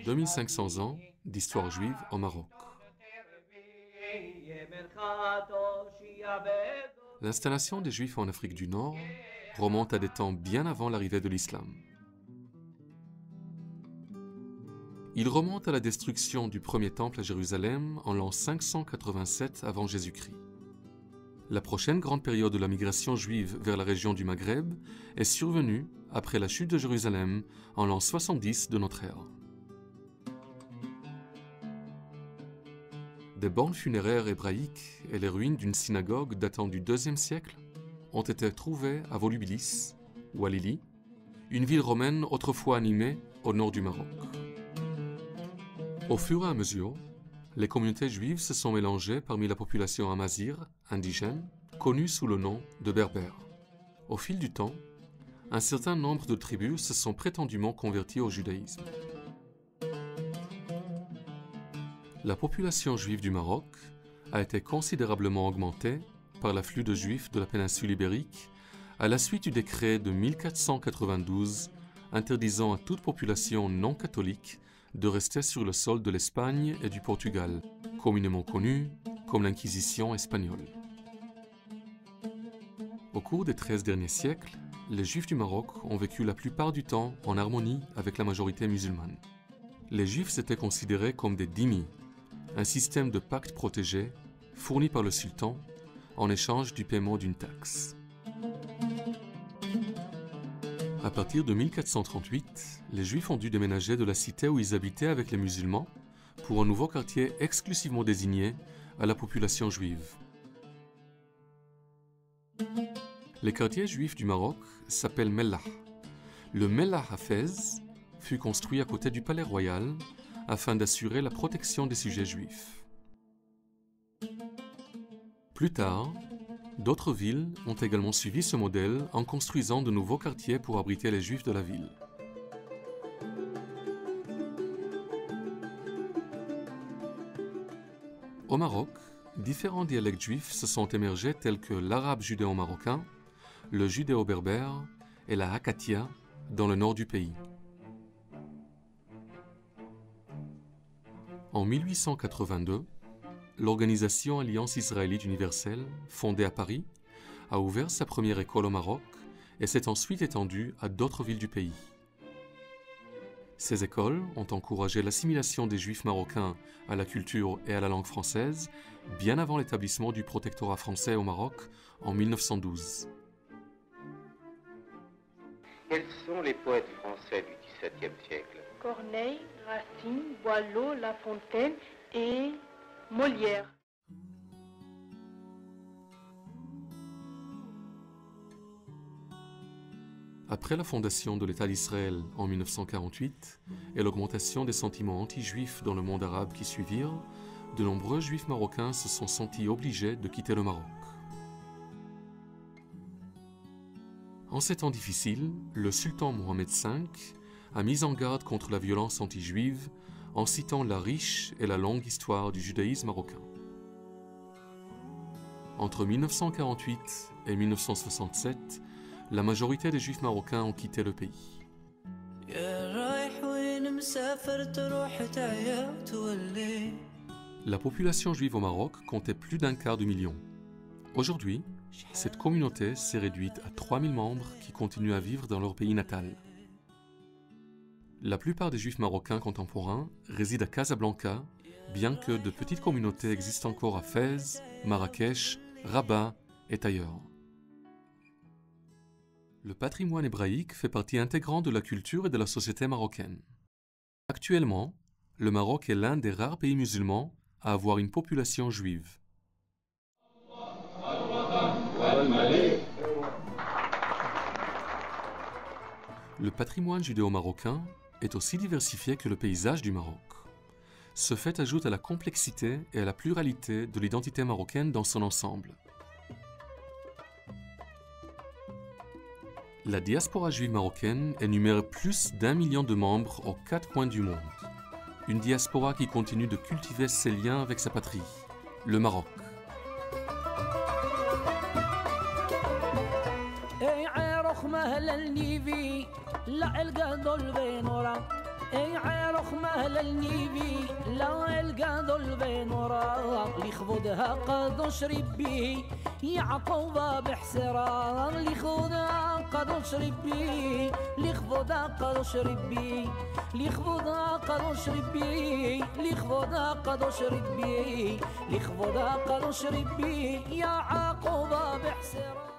« 2500 ans d'histoire juive au Maroc. L'installation des Juifs en Afrique du Nord remonte à des temps bien avant l'arrivée de l'islam. Il remonte à la destruction du premier temple à Jérusalem en l'an 587 avant Jésus-Christ. La prochaine grande période de la migration juive vers la région du Maghreb est survenue après la chute de Jérusalem en l'an 70 de notre ère. Des bornes funéraires hébraïques et les ruines d'une synagogue datant du IIe siècle ont été trouvées à Volubilis, ou à Lili, une ville romaine autrefois animée au nord du Maroc. Au fur et à mesure, les communautés juives se sont mélangées parmi la population amazigh, indigène, connue sous le nom de Berbères. Au fil du temps, un certain nombre de tribus se sont prétendument converties au judaïsme. La population juive du Maroc a été considérablement augmentée par l'afflux de Juifs de la péninsule ibérique à la suite du décret de 1492 interdisant à toute population non catholique de rester sur le sol de l'Espagne et du Portugal, communément connu comme l'Inquisition espagnole. Au cours des 13 derniers siècles, les Juifs du Maroc ont vécu la plupart du temps en harmonie avec la majorité musulmane. Les Juifs étaient considérés comme des dhimmi, un système de pacte protégé fourni par le sultan en échange du paiement d'une taxe. À partir de 1438, les Juifs ont dû déménager de la cité où ils habitaient avec les musulmans pour un nouveau quartier exclusivement désigné à la population juive. Les quartiers juifs du Maroc s'appellent Mellah. Le Mellah Hafez fut construit à côté du palais royal afin d'assurer la protection des sujets juifs. Plus tard, d'autres villes ont également suivi ce modèle en construisant de nouveaux quartiers pour abriter les Juifs de la ville. Au Maroc, différents dialectes juifs se sont émergés tels que l'arabe judéo-marocain, le judéo-berbère et la hakatia dans le nord du pays. En 1882, l'organisation Alliance israélite universelle, fondée à Paris, a ouvert sa première école au Maroc et s'est ensuite étendue à d'autres villes du pays. Ces écoles ont encouragé l'assimilation des Juifs marocains à la culture et à la langue française bien avant l'établissement du protectorat français au Maroc en 1912. Quels sont les poètes français du XVIIe siècle? Corneille, Racine, Boileau, La Fontaine et Molière. Après la fondation de l'État d'Israël en 1948 et l'augmentation des sentiments anti-juifs dans le monde arabe qui suivirent, de nombreux Juifs marocains se sont sentis obligés de quitter le Maroc. En ces temps difficiles, le sultan Mohamed V a mis en garde contre la violence anti-juive en citant la riche et la longue histoire du judaïsme marocain. Entre 1948 et 1967, la majorité des Juifs marocains ont quitté le pays. La population juive au Maroc comptait plus d'un quart de million. Aujourd'hui, cette communauté s'est réduite à 3000 membres qui continuent à vivre dans leur pays natal. La plupart des Juifs marocains contemporains résident à Casablanca, bien que de petites communautés existent encore à Fès, Marrakech, Rabat et ailleurs. Le patrimoine hébraïque fait partie intégrante de la culture et de la société marocaine. Actuellement, le Maroc est l'un des rares pays musulmans à avoir une population juive. Le patrimoine judéo-marocain est aussi diversifié que le paysage du Maroc. Ce fait ajoute à la complexité et à la pluralité de l'identité marocaine dans son ensemble. La diaspora juive marocaine énumère plus d'1 million de membres aux 4 coins du monde. Une diaspora qui continue de cultiver ses liens avec sa patrie, le Maroc. اي عرخ مهل النيبي لا القادل بينورا ليخفضها قد شرب به يعقوب بحسران ليخفضها قد شرب به ليخفضها قد شرب به ليخفضها قد شرب به ليخفضها قد شرب به ليخفضها قد شرب به يعقوب بحسران